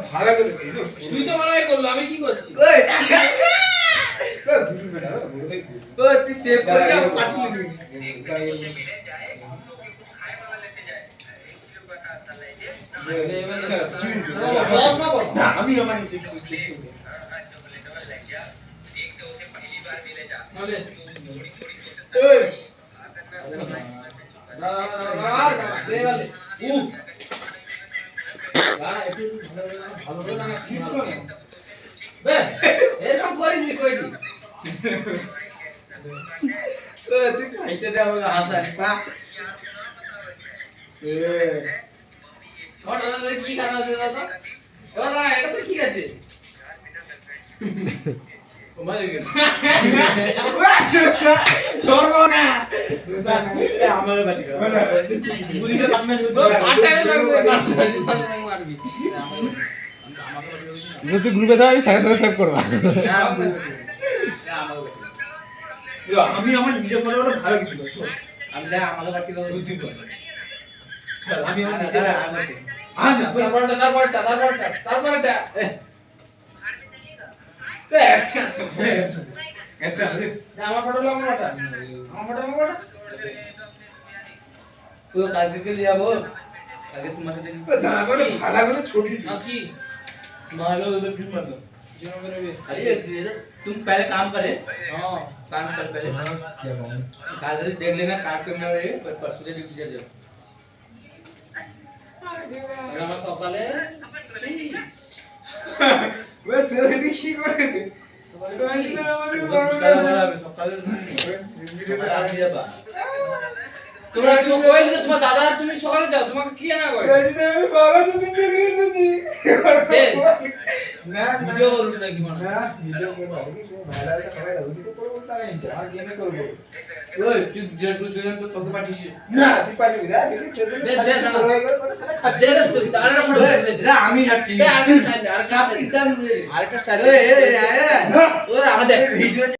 ভালো করে তুই তো মারাই করলো আমি কি করছি ওই ভুল বেটা ভুল ভাই ওই তুই সেভ করে যা পাঠিয়ে দিবি না আমি আমার নিচে এরকম করিস নি কইটি তুই খাইতে দে আমাকে হাসাস পা ঘটনাটা কি কারণ আছে দাদা এবার দাঁড়া এটা তো ঠিক আছে ওমালে গেল ধরবো না আমারে বাড়ি গেল বলে গুলিকে পাটমেন তো আটাকে মারবি যদি গ্রুপে যাও আমি সাথে সাথে সেভ করবা আমি আমার নিজের করে ওটা ভালো কিছু করছো আমি যা আমাকে বাড়ি গেল তুই কর চল আমি আমার নিজে নিজের আগে আয় না তারপরটা একটা আমার ফটো লো আমার ফটো তো কালকে के लिए যাবো আগে তোমাকে দেখি দাঁড়া করে ভালো করে ছোটি কি मारो उधर फिर मत जीरो करे अरे तुम पहले काम करे हां काम कर पहले कल देख लेना काट के मेरे परसों से ड्यूटी जा আমার সকালে ওই সেটা কি করে তোমরা তুমি কইলে যে তোমার দাদা তুমি সকালে যাও তোমাকে কি না কই আমি বাবা দুদিন থেকে এসেছি না ভিডিও করুন নাকি মানে না ভিডিও করব কি ভালো একটা খাবার দাও তো করব না আর গেমে করব ওই তুই যে কুছ দিন তো তোকে পাঠিয়েছি না তুই পারবি না দেখি সেদিন জেলে তুই তারা ফটো না আমি যাচ্ছি আরেকটা স্টাইল আরেকটা স্টাইল ওই আমাদের ভিডিও